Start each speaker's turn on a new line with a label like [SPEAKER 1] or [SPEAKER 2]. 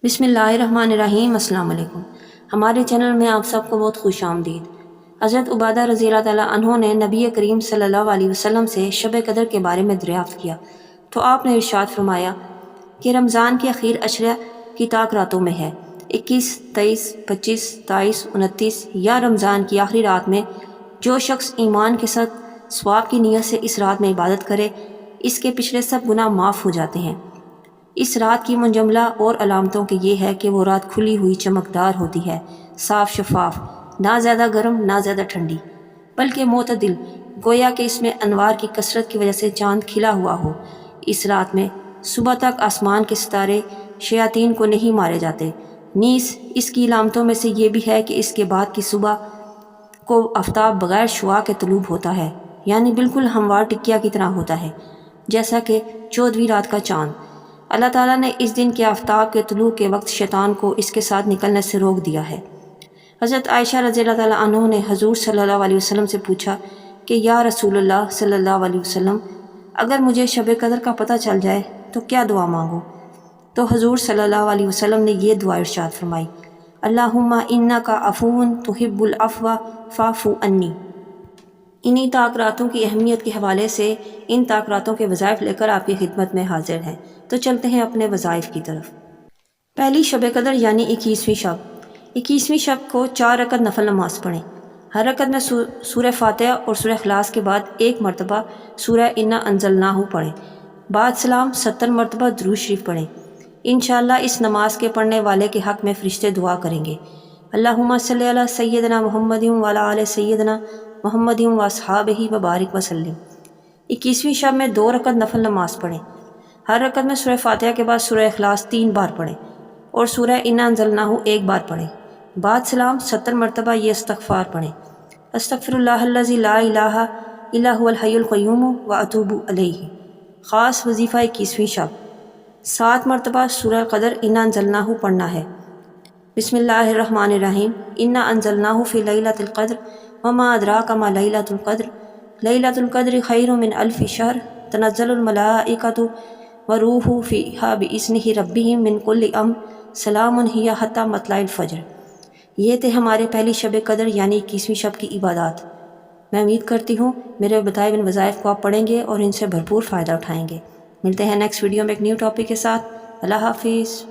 [SPEAKER 1] بسم اللہ الرحمن الرحیم۔ السلام علیکم۔ ہمارے چینل میں آپ سب کو بہت خوش آمدید۔ حضرت عبادہ رضی اللہ تعالیٰ عنہ نے نبی کریم صلی اللہ علیہ وسلم سے شب قدر کے بارے میں دریافت کیا تو آپ نے ارشاد فرمایا کہ رمضان کے اخیر عشرہ کی طاق راتوں میں ہے، 21، 23، 25، 27، 29 یا رمضان کی آخری رات میں جو شخص ایمان کے ساتھ ثواب کی نیت سے اس رات میں عبادت کرے اس کے پچھلے سب گناہ معاف ہو جاتے ہیں۔ اس رات کی منجملہ اور علامتوں کے یہ ہے کہ وہ رات کھلی ہوئی چمکدار ہوتی ہے، صاف شفاف، نہ زیادہ گرم نہ زیادہ ٹھنڈی، بلکہ معتدل، گویا کہ اس میں انوار کی کثرت کی وجہ سے چاند کھلا ہوا ہو۔ اس رات میں صبح تک آسمان کے ستارے شیاطین کو نہیں مارے جاتے۔ نیز اس کی علامتوں میں سے یہ بھی ہے کہ اس کے بعد کی صبح کو آفتاب بغیر شعاع کے طلوع ہوتا ہے، یعنی بالکل ہموار ٹکیا کی طرح ہوتا ہے، جیسا کہ 14ویں رات کا چاند۔ اللہ تعالیٰ نے اس دن کے آفتاب کے طلوع کے وقت شیطان کو اس کے ساتھ نکلنے سے روک دیا ہے۔ حضرت عائشہ رضی اللہ تعالیٰ عنہ نے حضور صلی اللہ علیہ وسلم سے پوچھا کہ یا رسول اللہ صلی اللہ علیہ وسلم، اگر مجھے شب قدر کا پتہ چل جائے تو کیا دعا مانگوں؟ تو حضور صلی اللہ علیہ وسلم نے یہ دعا ارشاد فرمائی، اللہم انک عفو تحب العفو فاعف عنی۔ انہی طاق راتوں کی اہمیت کے حوالے سے ان طاق راتوں کے وظائف لے کر آپ کی خدمت میں حاضر ہیں، تو چلتے ہیں اپنے وظائف کی طرف۔ پہلی شب قدر یعنی 21ویں شب۔ 21ویں شب کو 4 رکعت نفل نماز پڑھیں۔ ہر رکعت میں سورہ فاتحہ اور سورہ اخلاص کے بعد 1 مرتبہ سورہ انا انزلناہ پڑھیں۔ بعد سلام 70 مرتبہ درود شریف پڑھیں۔ انشاءاللہ اس نماز کے پڑھنے والے کے حق میں فرشتے دعا کریں گے، اللہم صلی علی سیدنا محمد وعلی آل سیدنا محمد واصحابہ وبارک وسلم۔ 21ویں شب میں 2 رکعت نفل نماز پڑھیں۔ ہر رکعت میں سورہ فاتحہ کے بعد سورہ اخلاص 3 بار پڑھیں اور سورہ انا انزلناہ 1 بار پڑھیں۔ بعد سلام 70 مرتبہ یہ استغفار پڑھیں، استغفر اللہ الذی لا الہ الا هو الحی القیوم واتوب الیہ۔ خاص وظیفہ 21ویں شب 7 مرتبہ سورہ قدر انا انزلناہ پڑھنا ہے۔ بسم اللہ الرحمن الرحیم۔ انا انزلناہ فی لیلۃ القدر وما ادراک ما لیلۃ القدر لیلۃ القدر خیر من الف شہر تنزل الملائکۃ والروح فیہا بإذنہ ربہم من کل امر سلام ہی حتی مطلع الفجر۔ یہ تھے ہمارے پہلی شب قدر یعنی 21ویں شب کی عبادات۔ میں امید کرتی ہوں میرے بتائے ان وظائف کو آپ پڑھیں گے اور ان سے بھرپور فائدہ اٹھائیں گے۔ ملتے ہیں نیکسٹ ویڈیو میں ایک نیو ٹاپک کے ساتھ۔ اللہ حافظ۔